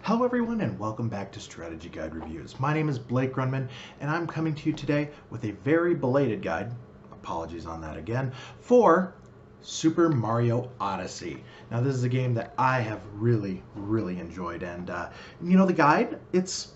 Hello everyone and welcome back to Strategy Guide Reviews. My name is Blake Grunman and I'm coming to you today with a very belated guide, apologies on that again, for Super Mario Odyssey. Now this is a game that I have really enjoyed, and the guide, it's,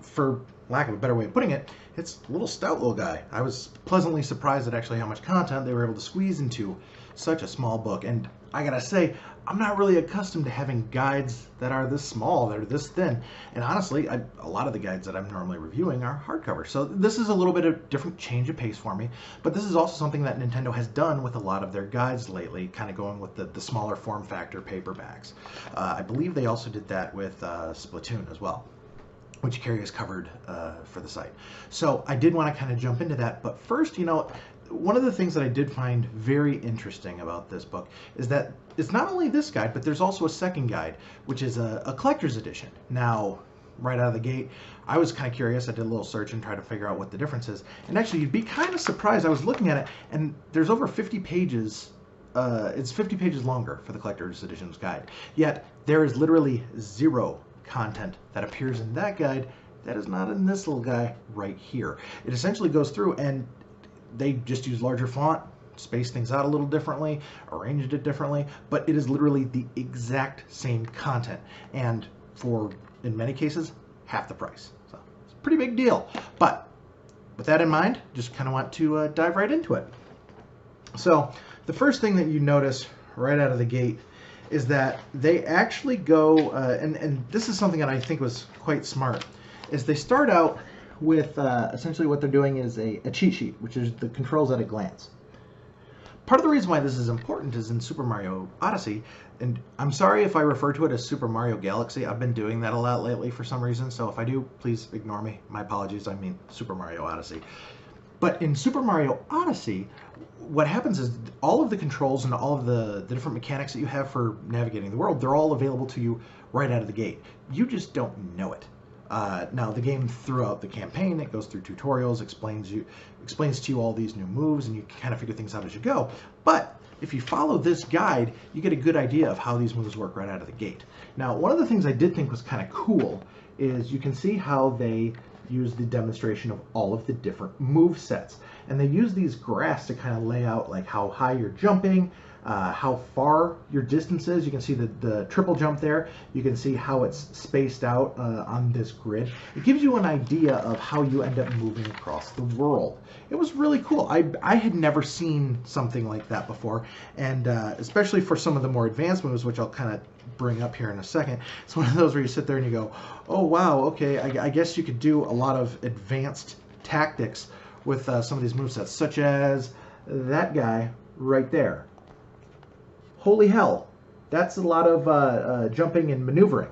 for lack of a better way of putting it, it's a little stout little guy. I was pleasantly surprised at actually how much content they were able to squeeze into such a small book, and I gotta say, I'm not really accustomed to having guides that are this small, that are this thin, and honestly, a lot of the guides that I'm normally reviewing are hardcover, so this is a little bit of different change of pace for me, but this is also something that Nintendo has done with a lot of their guides lately, kind of going with the smaller form factor paperbacks. I believe they also did that with Splatoon as well, which Carrie has covered for the site. So I did want to kind of jump into that, but first, one of the things that I did find very interesting about this book is that it's not only this guide, but there's also a second guide, which is a collector's edition. Now, right out of the gate, I was kind of curious. I did a little search and tried to figure out what the difference is. And actually, you'd be kind of surprised. I was looking at it, and there's over 50 pages. It's 50 pages longer for the collector's edition's guide. Yet, there is literally zero content that appears in that guide that is not in this little guy right here. It essentially goes through, and they just use larger font, spaced things out a little differently, arranged it differently, but it is literally the exact same content, and for, in many cases, half the price. So it's a pretty big deal. But with that in mind, just kind of want to dive right into it. So the first thing that you notice right out of the gate is that they actually go, and this is something that I think was quite smart, is they start out with essentially what they're doing is a cheat sheet, which is the controls at a glance. Part of the reason why this is important is in Super Mario Odyssey, and I'm sorry if I refer to it as Super Mario Galaxy. I've been doing that a lot lately for some reason, so if I do, please ignore me. My apologies, I mean Super Mario Odyssey. But in Super Mario Odyssey, what happens is all of the controls and all of the different mechanics that you have for navigating the world, they're all available to you right out of the gate. You just don't know it. Now, the game throughout the campaign, it goes through tutorials, explains to you all these new moves, and you can kind of figure things out as you go. But if you follow this guide, you get a good idea of how these moves work right out of the gate. Now, one of the things I did think was kind of cool is you can see how they use the demonstration of all of the different move sets. And they use these graphs to kind of lay out like how high you're jumping, how far your distance is. You can see the triple jump there. You can see how it's spaced out on this grid. It gives you an idea of how you end up moving across the world. It was really cool. I had never seen something like that before, and especially for some of the more advanced moves, which I'll kind of bring up here in a second. It's one of those where you sit there and you go, oh wow, okay, I guess you could do a lot of advanced tactics with some of these movesets, such as that guy right there. Holy hell, that's a lot of jumping and maneuvering.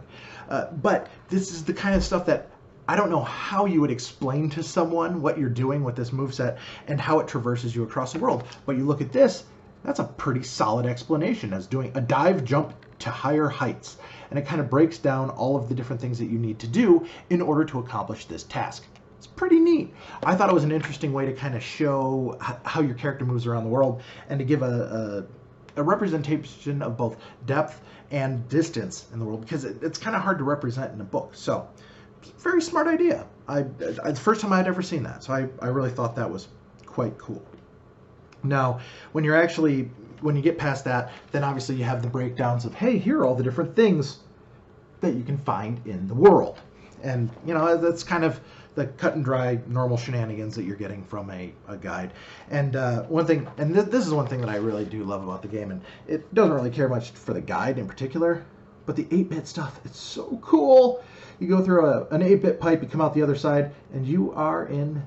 But this is the kind of stuff that I don't know how you would explain to someone what you're doing with this moveset and how it traverses you across the world. But you look at this, that's a pretty solid explanation as doing a dive jump to higher heights. And it kind of breaks down all of the different things that you need to do in order to accomplish this task. It's pretty neat. I thought it was an interesting way to kind of show how your character moves around the world and to give a representation of both depth and distance in the world, because it's kind of hard to represent in a book. So, very smart idea. It's the first time I'd ever seen that, so I really thought that was quite cool. Now, when you get past that, then obviously you have the breakdowns of, hey, here are all the different things that you can find in the world. And, that's kind of the cut and dry normal shenanigans that you're getting from a guide. And one thing, and this is one thing that I really do love about the game, and it doesn't really care much for the guide in particular, but the 8-bit stuff, it's so cool. You go through an 8-bit pipe, you come out the other side, and you are in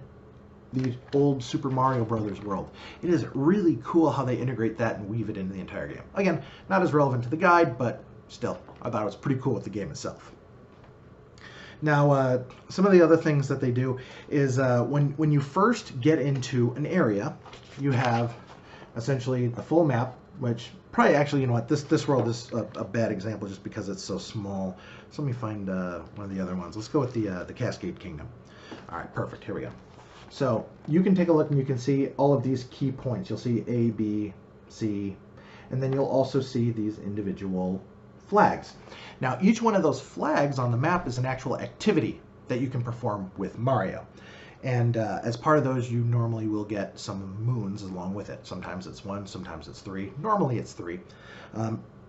the old Super Mario Brothers world. It is really cool how they integrate that and weave it into the entire game. Again, not as relevant to the guide, but still, I thought it was pretty cool with the game itself. Now, some of the other things that they do is when you first get into an area, you have essentially the full map, which probably actually, this world is a bad example just because it's so small. So let me find one of the other ones. Let's go with the Cascade Kingdom. All right, perfect. Here we go. So you can take a look and you can see all of these key points. You'll see A, B, C, and then you'll also see these individual flags. Now, each one of those flags on the map is an actual activity that you can perform with Mario. And as part of those, you normally will get some moons along with it. Sometimes it's 1, sometimes it's 3. Normally it's 3.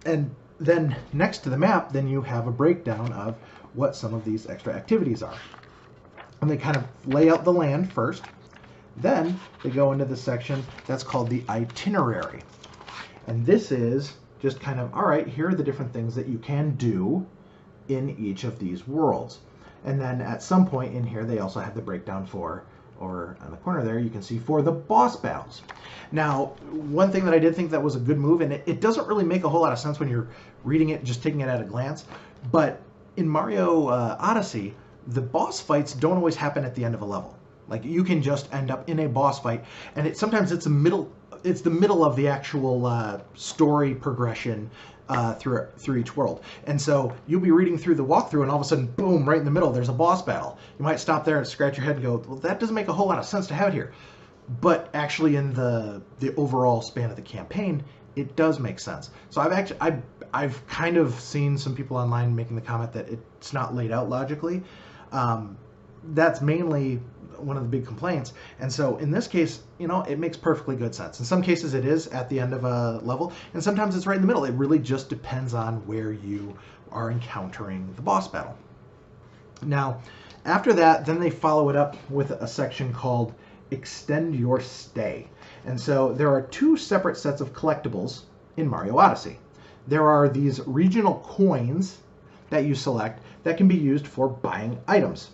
And then next to the map, then you have a breakdown of what some of these extra activities are. And they kind of lay out the land first. Then they go into the section that's called the Itinerary. And this is just kind of, all right, here are the different things that you can do in each of these worlds. And then at some point in here, they also have the breakdown for, or on the corner there, you can see for the boss battles. Now, one thing that I did think that was a good move, and it doesn't really make a whole lot of sense when you're reading it, just taking it at a glance, but in Mario Odyssey, the boss fights don't always happen at the end of a level. Like, you can just end up in a boss fight, and sometimes it's the middle of the actual story progression through each world. And so you'll be reading through the walkthrough, and all of a sudden, boom, right in the middle, there's a boss battle. You might stop there and scratch your head and go, well, that doesn't make a whole lot of sense to have it here. But actually, in the overall span of the campaign, it does make sense. So I've kind of seen some people online making the comment that it's not laid out logically. That's mainly one of the big complaints. And so in this case, you know, it makes perfectly good sense. In some cases it is at the end of a level, and sometimes it's right in the middle. It really just depends on where you are encountering the boss battle. Now, after that, then they follow it up with a section called Extend Your Stay. And so there are 2 separate sets of collectibles in Mario Odyssey. There are these regional coins that you select that can be used for buying items.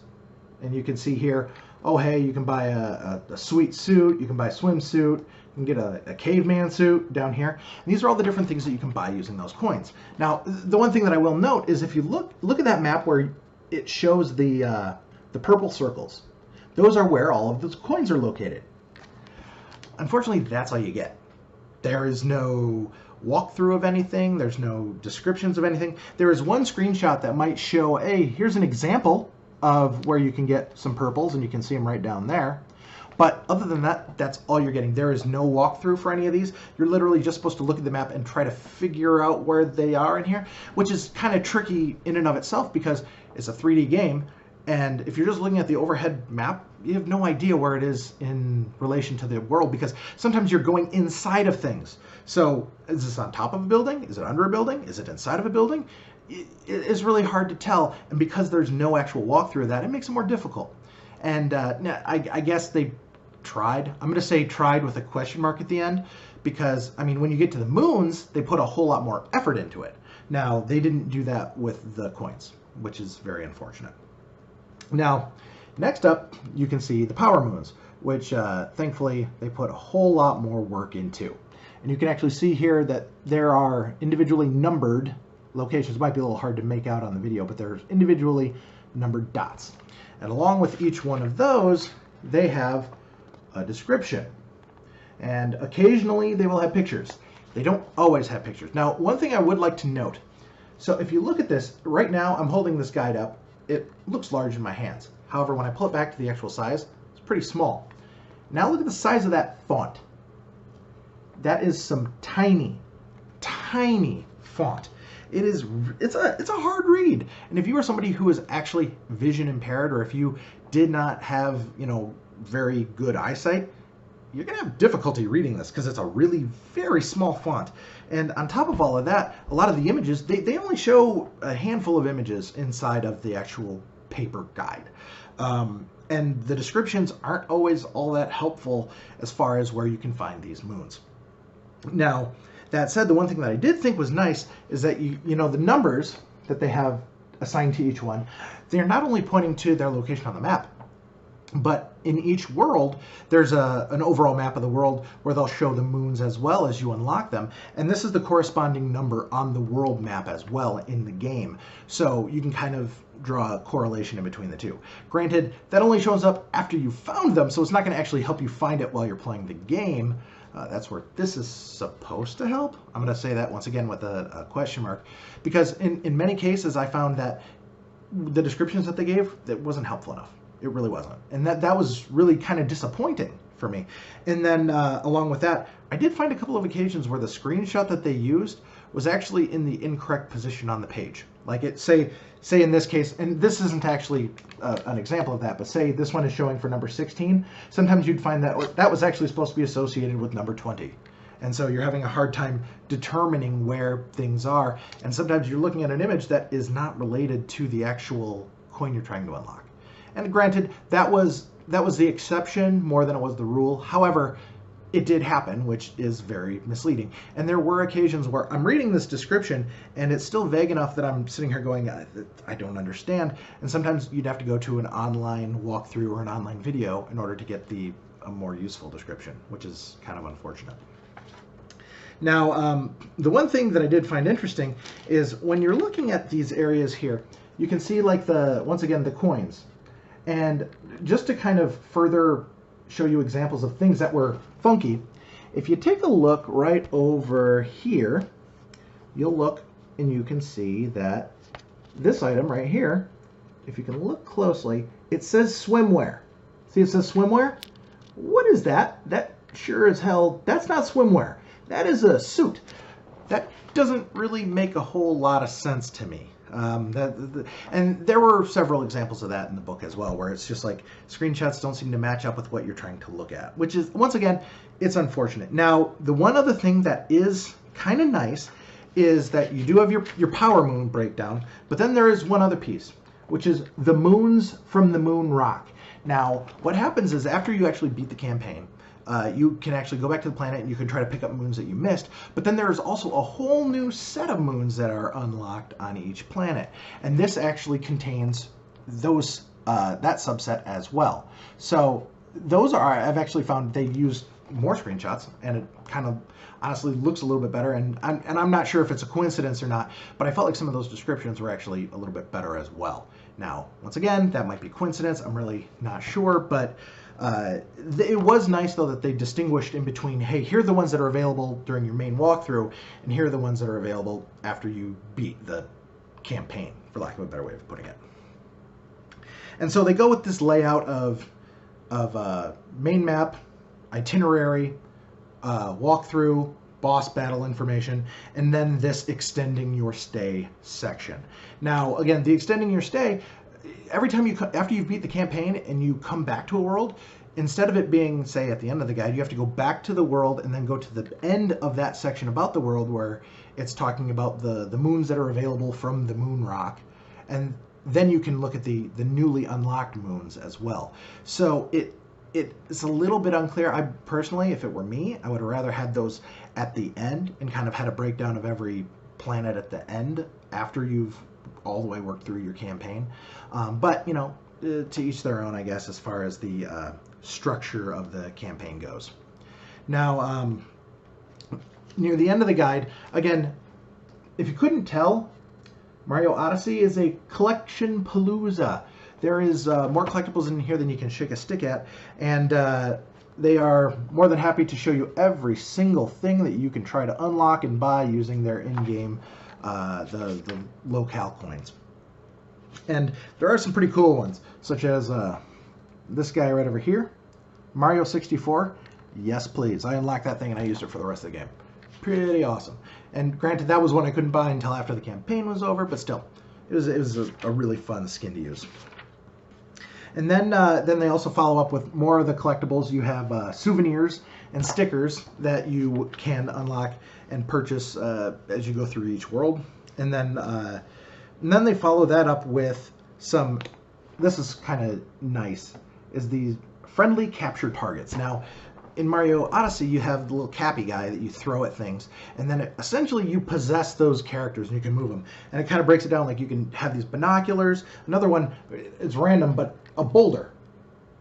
And you can see here, oh hey, you can buy a sweet suit, you can buy a swimsuit, you can get a caveman suit down here. And these are all the different things that you can buy using those coins. Now, the one thing that I will note is if you look at that map where it shows the purple circles, those are where all of those coins are located. Unfortunately, that's all you get. There is no walkthrough of anything, there's no descriptions of anything. There is one screenshot that might show, hey, here's an example of where you can get some purples, and you can see them right down there. But other than that, that's all you're getting. There is no walkthrough for any of these. You're literally just supposed to look at the map and try to figure out where they are in here, which is kind of tricky in and of itself because it's a 3D game, and if you're just looking at the overhead map, you have no idea where it is in relation to the world, because sometimes you're going inside of things. So is this on top of a building? Is it under a building? Is it inside of a building? It is really hard to tell, and because there's no actual walkthrough of that, it makes it more difficult. And I guess they tried. I'm going to say tried with a question mark at the end, because, I mean, when you get to the moons, they put a whole lot more effort into it. Now, they didn't do that with the coins, which is very unfortunate. Now, next up, you can see the power moons, which thankfully they put a whole lot more work into. And you can actually see here that there are individually numbered locations. It might be a little hard to make out on the video, but there's individually numbered dots. And along with each one of those, they have a description. And occasionally they will have pictures. They don't always have pictures. Now, one thing I would like to note, so if you look at this, right now I'm holding this guide up. It looks large in my hands. However, when I pull it back to the actual size, it's pretty small. Now look at the size of that font. That is some tiny, tiny font. It's a hard read. And if you are somebody who is actually vision impaired, or if you did not have, you know, very good eyesight, you're gonna have difficulty reading this because it's a really very small font. And on top of all of that, a lot of the images, they only show a handful of images inside of the actual paper guide. And the descriptions aren't always all that helpful as far as where you can find these moons. Now, that said, the one thing that I did think was nice is that you know, the numbers that they have assigned to each one, they're not only pointing to their location on the map, but in each world, there's an overall map of the world where they'll show the moons as well as you unlock them. And this is the corresponding number on the world map as well in the game. So you can kind of draw a correlation in between the two. Granted, that only shows up after you found them, so it's not going to actually help you find it while you're playing the game. That's where this is supposed to help. I'm going to say that once again with a question mark, because in many cases I found that the descriptions that they gave, that wasn't helpful enough. It really wasn't. And that was really kind of disappointing for me. And then along with that, I did find a couple of occasions where the screenshot that they used was actually in the incorrect position on the page. Like it, say in this case, and this isn't actually an example of that, but say this one is showing for number 16, sometimes you'd find that that was actually supposed to be associated with number 20. And so you're having a hard time determining where things are. And sometimes you're looking at an image that is not related to the actual coin you're trying to unlock. And granted, that was the exception more than it was the rule. However, it did happen, which is very misleading. And there were occasions where I'm reading this description and it's still vague enough that I'm sitting here going, I don't understand. And sometimes you'd have to go to an online walkthrough or an online video in order to get a more useful description, which is kind of unfortunate. Now, the one thing that I did find interesting is when you're looking at these areas here, you can see like once again, the coins. And just to kind of further show you examples of things that were funky, if you take a look right over here, you'll look and you can see that this item right here, if you can look closely, it says swimwear. See, it says swimwear? What is that? That sure as hell, that's not swimwear. That is a suit. That doesn't really make a whole lot of sense to me. And there were several examples of that in the book as well, where it's just like screenshots don't seem to match up with what you're trying to look at, which is, once again, it's unfortunate. Now, the one other thing that is kind of nice is that you do have your power moon breakdown, but then there is one other piece, which is the moons from the moon rock. Now, what happens is after you actually beat the campaign, you can actually go back to the planet and you can try to pick up moons that you missed, but then there's also a whole new set of moons that are unlocked on each planet. And this actually contains those that subset as well. So those are, I've actually found they used more screenshots and it kind of honestly looks a little bit better. And I'm not sure if it's a coincidence or not, but I felt like some of those descriptions were actually a little bit better as well. Now, once again, that might be coincidence. I'm really not sure, but it was nice, though, that they distinguished in between, hey, here are the ones that are available during your main walkthrough, and here are the ones that are available after you beat the campaign, for lack of a better way of putting it. And so they go with this layout of main map, itinerary, walkthrough, boss battle information, and then this extending your stay section. Now, again, the extending your stay, every time after you've beat the campaign and you come back to a world, instead of it being, say, at the end of the guide, you have to go back to the world and then go to the end of that section about the world where it's talking about the moons that are available from the moon rock. And then you can look at the newly unlocked moons as well. So it's a little bit unclear. I personally, if it were me, I would have rather had those at the end and kind of had a breakdown of every planet at the end after you've all the way worked through your campaign. But, you know, to each their own, I guess, as far as the structure of the campaign goes. Now, near the end of the guide, again, if you couldn't tell, Mario Odyssey is a collection palooza. There is more collectibles in here than you can shake a stick at, and they are more than happy to show you every single thing that you can try to unlock and buy using their in-game the locale coins. And there are some pretty cool ones, such as this guy right over here, Mario 64. Yes, please. I unlocked that thing and I used it for the rest of the game. Pretty awesome. And granted, that was one I couldn't buy until after the campaign was over, but still, it was a really fun skin to use. And then they also follow up with more of the collectibles. You have souvenirs and stickers that you can unlock and purchase as you go through each world. And then they follow that up with some, this is kind of nice, is these friendly capture targets. Now, in Mario Odyssey, you have the little cappy guy that you throw at things, and then essentially you possess those characters and you can move them. And it kind of breaks it down, like you can have these binoculars. Another one, it's random, but a boulder.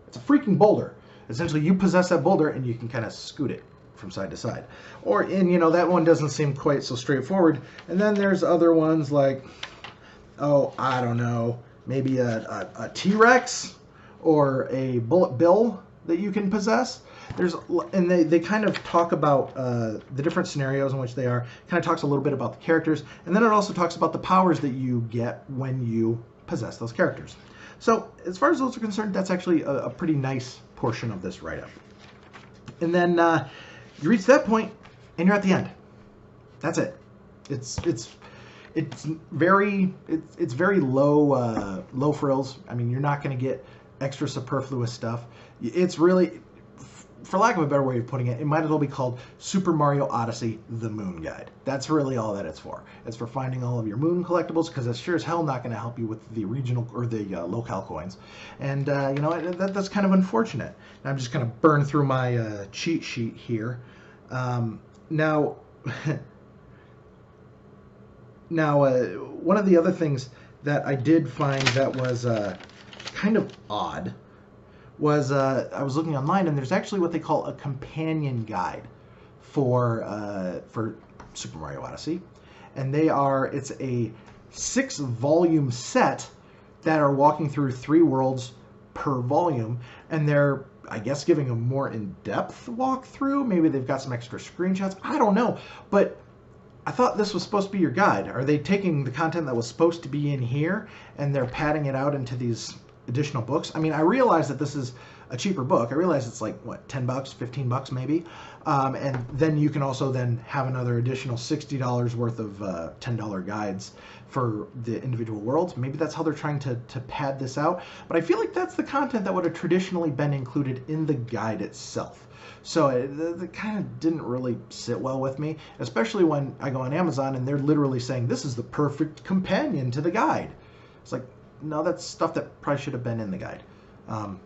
It's a freaking boulder. Essentially, you possess that boulder and you can kind of scoot it from side to side. And you know, that one doesn't seem quite so straightforward. And then there's other ones like, oh, I don't know, maybe a T-Rex or a Bullet Bill that you can possess. And they kind of talk about the different scenarios in which they are, kind of talks a little bit about the characters, and then it also talks about the powers that you get when you possess those characters. So as far as those are concerned, that's actually a pretty nice portion of this write-up. And then you reach that point, and you're at the end. That's it. It's very low frills. I mean, you're not going to get extra superfluous stuff. It's really, for lack of a better way of putting it, it might as well be called Super Mario Odyssey: The Moon Guide. That's really all that it's for. It's for finding all of your moon collectibles, because it's sure as hell not going to help you with the regional or the locale coins. And you know, that's kind of unfortunate. And I'm just going to burn through my cheat sheet here. Now. Now, one of the other things that I did find that was kind of odd was I was looking online, and there's actually what they call a companion guide for Super Mario Odyssey, and it's a 6-volume set that are walking through 3 worlds per volume, and they're, I guess, giving a more in-depth walkthrough. Maybe they've got some extra screenshots. I don't know, but I thought this was supposed to be your guide. Are they taking the content that was supposed to be in here and they're padding it out into these additional books? I mean, I realize that this is a cheaper book. I realize it's like, what, $10, $15 maybe? And then you can also then have another additional $60 worth of $10 guides for the individual worlds. Maybe that's how they're trying to pad this out. But I feel like that's the content that would have traditionally been included in the guide itself. So it kind of didn't really sit well with me, especially when I go on Amazon and they're literally saying, this is the perfect companion to the guide. It's like, no, that's stuff that probably should have been in the guide.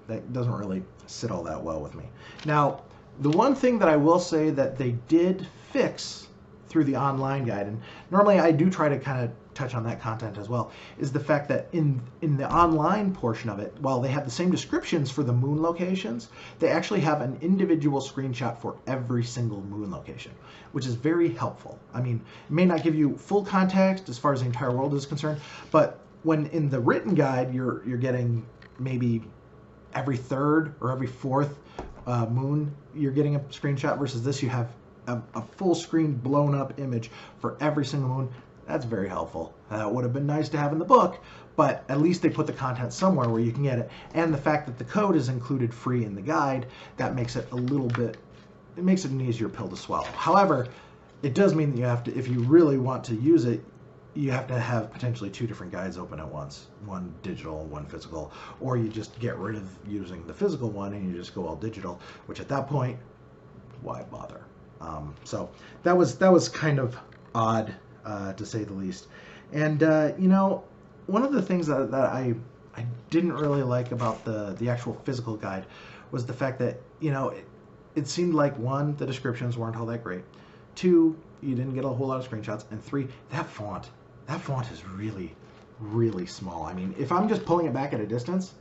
That doesn't really sit all that well with me. Now, the one thing that I will say that they did fix through the online guide, and normally I do try to kind of touch on that content as well, is the fact that in the online portion of it, while they have the same descriptions for the moon locations, they actually have an individual screenshot for every single moon location, which is very helpful. I mean, it may not give you full context as far as the entire world is concerned, but when in the written guide you're getting maybe every 3rd or every 4th moon, you're getting a screenshot, versus this you have a full screen blown up image for every single moon. That's very helpful. That would have been nice to have in the book, but at least they put the content somewhere where you can get it. And the fact that the code is included free in the guide, that makes it a little bit, it makes it an easier pill to swallow. However, it does mean that you have to, if you really want to use it, you have to have potentially 2 different guides open at once, one digital, one physical, or you just get rid of using the physical one and you just go all digital, which at that point, why bother? So that was kind of odd, to say the least. And you know, one of the things that I didn't really like about the actual physical guide was the fact that, you know, it seemed like, 1, the descriptions weren't all that great, 2, you didn't get a whole lot of screenshots, and 3, that font is really, really small. I mean, if I'm just pulling it back at a distance,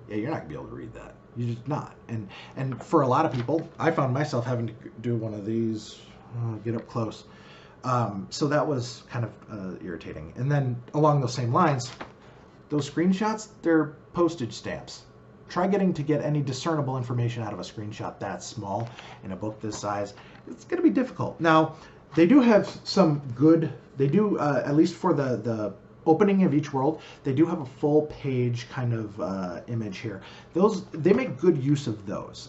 yeah, you're not gonna be able to read that. You're just not. And for a lot of people, I found myself having to do one of these, get up close. So that was kind of irritating. And then along those same lines, those screenshots, they're postage stamps. Try getting to get any discernible information out of a screenshot that small in a book this size. It's going to be difficult. Now, they do have some good, they do, at least for the opening of each world, they do have a full page kind of image here. Those, they make good use of those.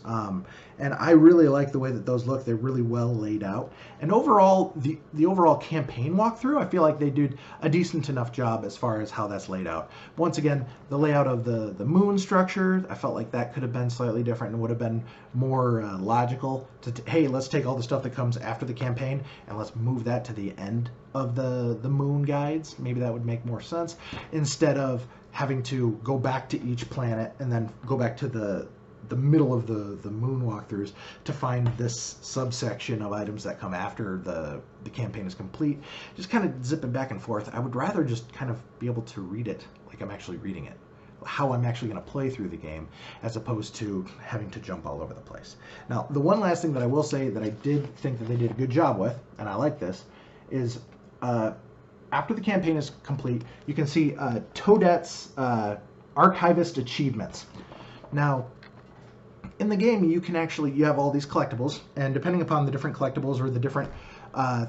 And I really like the way that those look. They're really well laid out. And overall, the overall campaign walkthrough, I feel like they did a decent enough job as far as how that's laid out. Once again, the layout of the moon structure, I felt like that could have been slightly different and would have been more logical. Hey, let's take all the stuff that comes after the campaign and let's move that to the end of the moon guides. Maybe that would make more sense, instead of having to go back to each planet and then go back to the middle of the moon walkthroughs to find this subsection of items that come after the campaign is complete. Just kind of zipping back and forth. I would rather just kind of be able to read it like I'm actually reading it, how I'm actually going to play through the game, as opposed to having to jump all over the place. Now, the one last thing that I will say that I did think that they did a good job with, and I like this, is after the campaign is complete, you can see Toadette's Archivist Achievements. Now, in the game, you can actually, you have all these collectibles, and depending upon the different collectibles or the different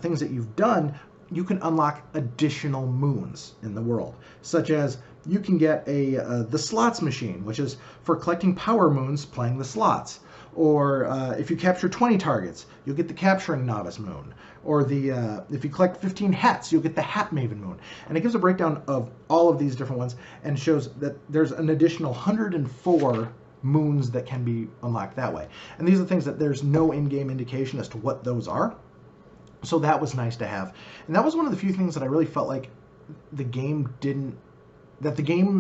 things that you've done, you can unlock additional moons in the world, such as you can get the slots machine, which is for collecting power moons playing the slots. Or if you capture 20 targets, you'll get the Capturing Novice Moon. Or if you collect 15 hats, you'll get the Hat Maven Moon. And it gives a breakdown of all of these different ones and shows that there's an additional 104 moons that can be unlocked that way. And these are things that there's no in-game indication as to what those are. So that was nice to have. And that was one of the few things that I really felt like the game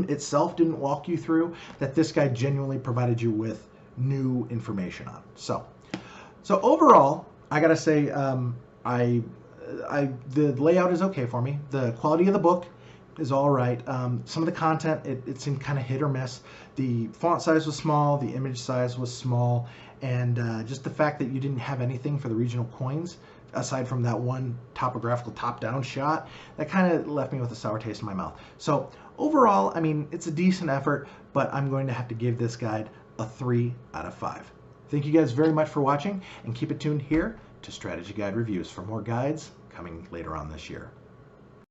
itself didn't walk you through, that this guide genuinely provided you with new information on. So overall, I gotta say, the layout is okay for me. The quality of the book is all right. Some of the content, it seemed kind of hit or miss. The font size was small, the image size was small, and just the fact that you didn't have anything for the regional coins, aside from that one topographical top-down shot, that kind of left me with a sour taste in my mouth. So overall, I mean, it's a decent effort, but I'm going to have to give this guide a 3 out of 5. Thank you guys very much for watching, and keep it tuned here to Strategy Guide Reviews for more guides coming later on this year.